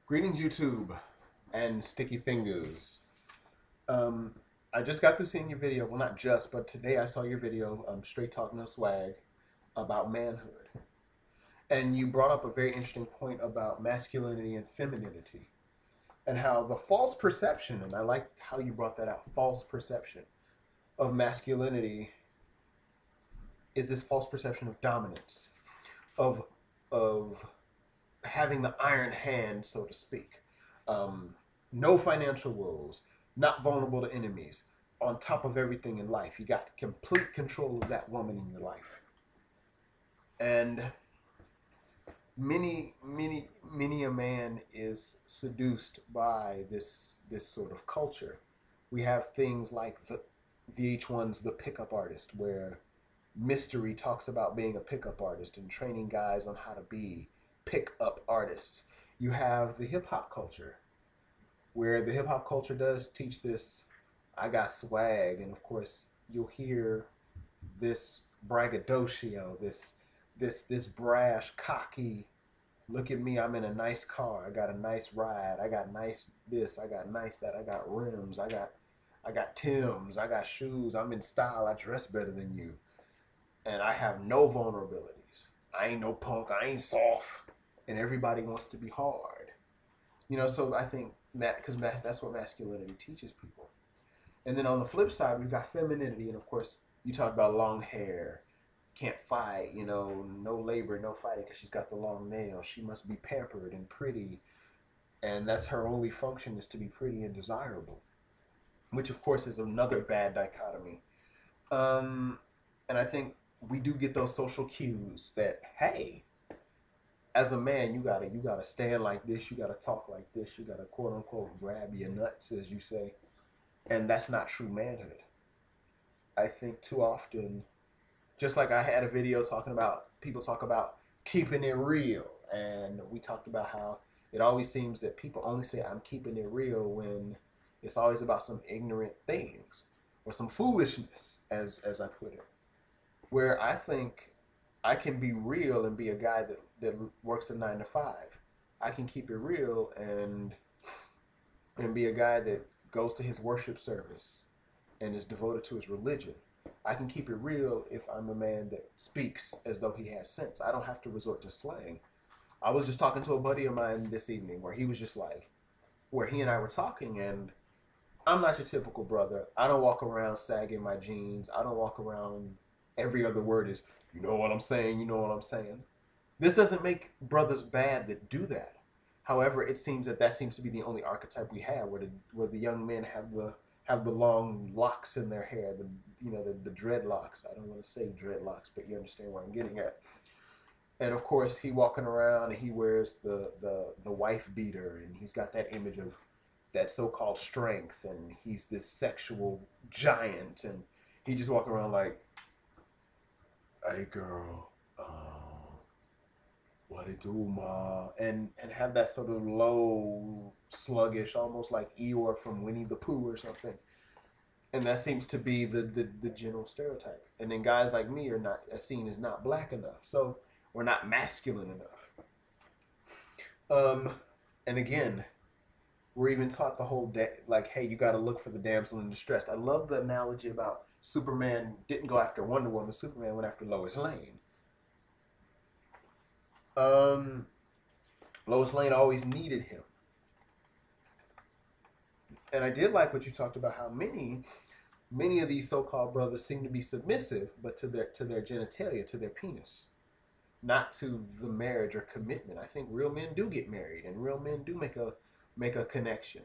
Greetings, YouTube and Sticky Fingers. Um, I just got through seeing your video. Well, not just, but today I saw your video, Straight Talk No Swag, about manhood. And you brought up a very interesting point about masculinity and femininity and how the false perception, and I like how you brought that out, false perception of masculinity is this false perception of dominance, of, of having the iron hand, so to speak. Um, no financial woes, not vulnerable to enemies, on top of everything in life. You got complete control of that woman in your life. And many a man is seduced by this sort of culture. We have things like the VH1's The Pickup Artist, where Mystery talks about being a pickup artist and training guys on how to be pickup artists. You have the hip hop culture, where the hip hop culture does teach this I got swag, and of course you'll hear this braggadocio, this brash, cocky, look at me, I'm in a nice car, I got a nice ride, I got nice this, I got nice that, I got rims, I got Timbs, I got shoes, I'm in style, I dress better than you. And I have no vulnerabilities. I ain't no punk, I ain't soft. And everybody wants to be hard. So I think because that's what masculinity teaches people. And then on the flip side, we've got femininity, and of course, you talk about long hair, can't fight, no labor, no fighting because she's got the long nails. She must be pampered and pretty, and that's her only function is to be pretty and desirable, which of course is another bad dichotomy. Um, and I think we do get those social cues that hey, as a man, you gotta stand like this, you gotta talk like this, you gotta quote unquote grab your nuts, as you say, and that's not true manhood. I think too often, just like I had a video talking about people talk about keeping it real, and we talked about how it always seems that people only say I'm keeping it real when it's always about some ignorant things or some foolishness, as I put it. Where I think I can be real and be a guy that works a 9 to 5. I can keep it real and be a guy that goes to his worship service and is devoted to his religion. I can keep it real if I'm a man that speaks as though he has sense. I don't have to resort to slang. I was just talking to a buddy of mine this evening where he was just like, where he and I were talking, and I'm not your typical brother. I don't walk around sagging my jeans. I don't walk around every other word is, you know what I'm saying, you know what I'm saying. This doesn't make brothers bad that do that. However, it seems that seems to be the only archetype we have, where the young men have the long locks in their hair, the dreadlocks. I don't want to say dreadlocks, but you understand where I'm getting at. And of course, he walking around and he wears the wife beater, and he's got that image of that so-called strength, and he's this sexual giant, and he just walking around like, hey girl, what it do, ma? And have that sort of low, sluggish, almost like Eeyore from Winnie the Pooh or something. And that seems to be the general stereotype. And then guys like me are not seen as not black enough, so we're not masculine enough. Um, and again, we're even taught the whole day, like, hey, you got to look for the damsel in distress. I love the analogy about Superman didn't go after Wonder Woman. Superman went after Lois Lane. Um, Lois Lane always needed him. And I did like what you talked about, how many of these so-called brothers seem to be submissive, but to their genitalia, to their penis, not to the marriage or commitment. I think real men do get married, and real men do make a connection.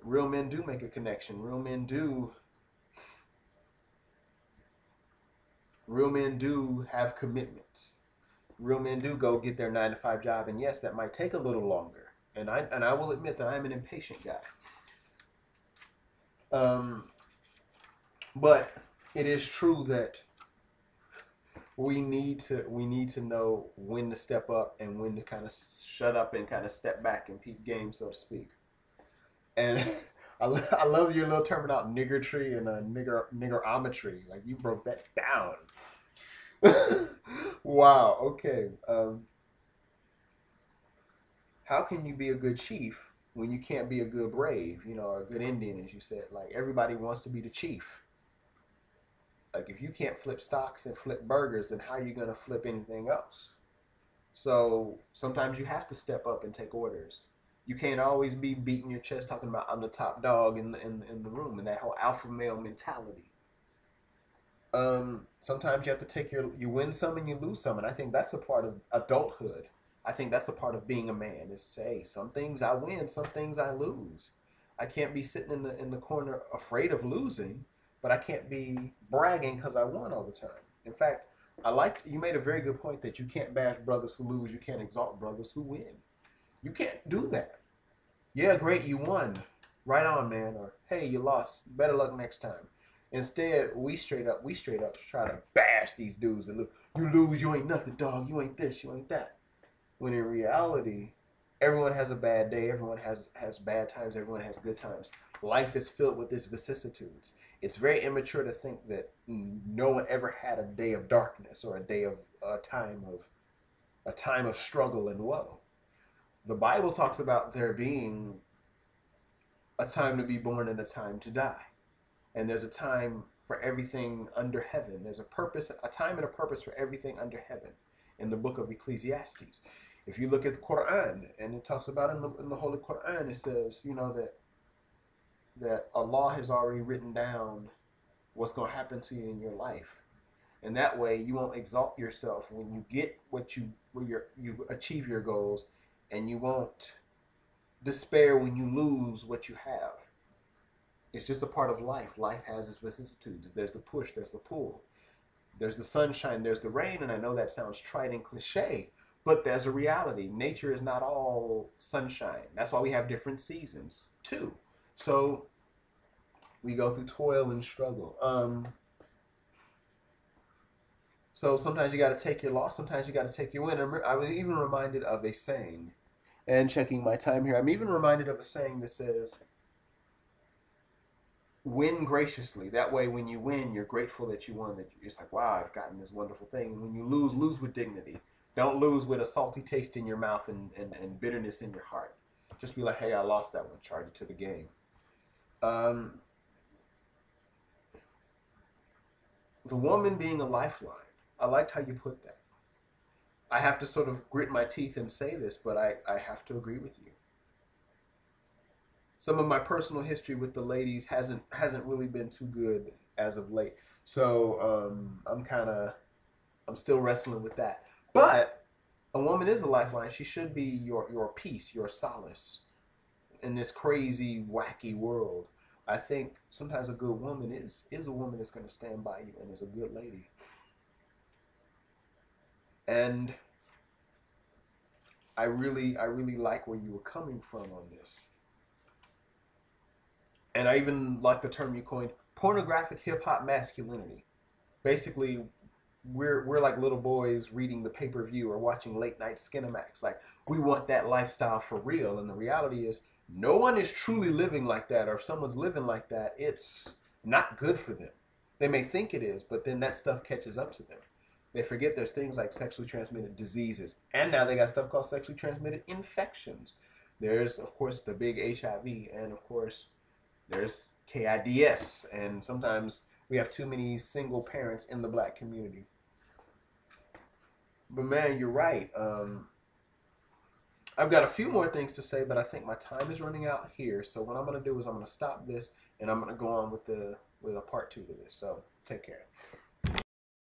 Real men do make a connection. Real men do have commitments. Real men do go get their 9 to 5 job, and yes, that might take a little longer. And I will admit that I'm an impatient guy. Um, but it is true that we need to know when to step up and when to kind of shut up and kind of step back and peep game, so to speak. And I love your little term about niggertry and niggerometry. Like you broke that down. Wow. Okay. how can you be a good chief when you can't be a good brave, you know, or a good Indian, as you said? Like, everybody wants to be the chief. Like, if you can't flip stocks and flip burgers, then how are you going to flip anything else? So sometimes you have to step up and take orders. You can't always be beating your chest talking about I'm the top dog in the room, and that whole alpha male mentality. Sometimes you have to take you win some and you lose some, and I think that's a part of adulthood. I think that's a part of being a man, is say some things I win, some things I lose. I can't be sitting in the corner afraid of losing, but I can't be bragging because I won all the time. In fact, I like you made a very good point that you can't bash brothers who lose, you can't exalt brothers who win. You can't do that. Yeah, great, you won. Right on, man. Or hey, you lost. Better luck next time. Instead, we straight up try to bash these dudes and look, you lose, you ain't nothing, dog. You ain't this, you ain't that. When in reality, everyone has a bad day, everyone has bad times, everyone has good times. Life is filled with these vicissitudes. It's very immature to think that no one ever had a day of darkness or a time of struggle and woe. The Bible talks about there being a time to be born and a time to die. And there's a time for everything under heaven. There's a purpose, a time and a purpose for everything under heaven in the book of Ecclesiastes. If you look at the Quran, and it talks about in the Holy Quran, it says, you know, that Allah has already written down what's going to happen to you in your life. And that way you won't exalt yourself when you get you achieve your goals, and you won't despair when you lose what you have. It's just a part of life. Life has its vicissitudes. There's the push, there's the pull. There's the sunshine, there's the rain, and I know that sounds trite and cliche, but there's a reality. Nature is not all sunshine. That's why we have different seasons, too. So we go through toil and struggle. So sometimes you got to take your loss, sometimes you got to take your win. I was even reminded of a saying, and checking my time here, I'm even reminded of a saying that says, win graciously. That way, when you win, you're grateful that you won. That it's like, wow, I've gotten this wonderful thing. And when you lose, lose with dignity. Don't lose with a salty taste in your mouth and bitterness in your heart. Just be like, hey, I lost that one. Charge it to the game. The woman being a lifeline. I liked how you put that. I have to sort of grit my teeth and say this, but I have to agree with you. Some of my personal history with the ladies hasn't really been too good as of late. So I'm still wrestling with that. But a woman is a lifeline. She should be your peace, your solace in this crazy, wacky world. I think sometimes a good woman is a woman that's going to stand by you and is a good lady. And I really like where you were coming from on this. And I even like the term you coined, pornographic hip hop masculinity. Basically, we're like little boys reading the pay-per-view or watching late night Skinamax. Like, we want that lifestyle for real. And the reality is, no one is truly living like that. Or if someone's living like that, it's not good for them. They may think it is, but then that stuff catches up to them. They forget there's things like sexually transmitted diseases. And now they got stuff called sexually transmitted infections. There's, of course, the big HIV. And, of course, there's KIDS. And sometimes we have too many single parents in the black community. But, man, you're right. I've got a few more things to say, but I think my time is running out here. So what I'm going to do is I'm going to stop this, and I'm going to go on with a part 2 to this. So take care.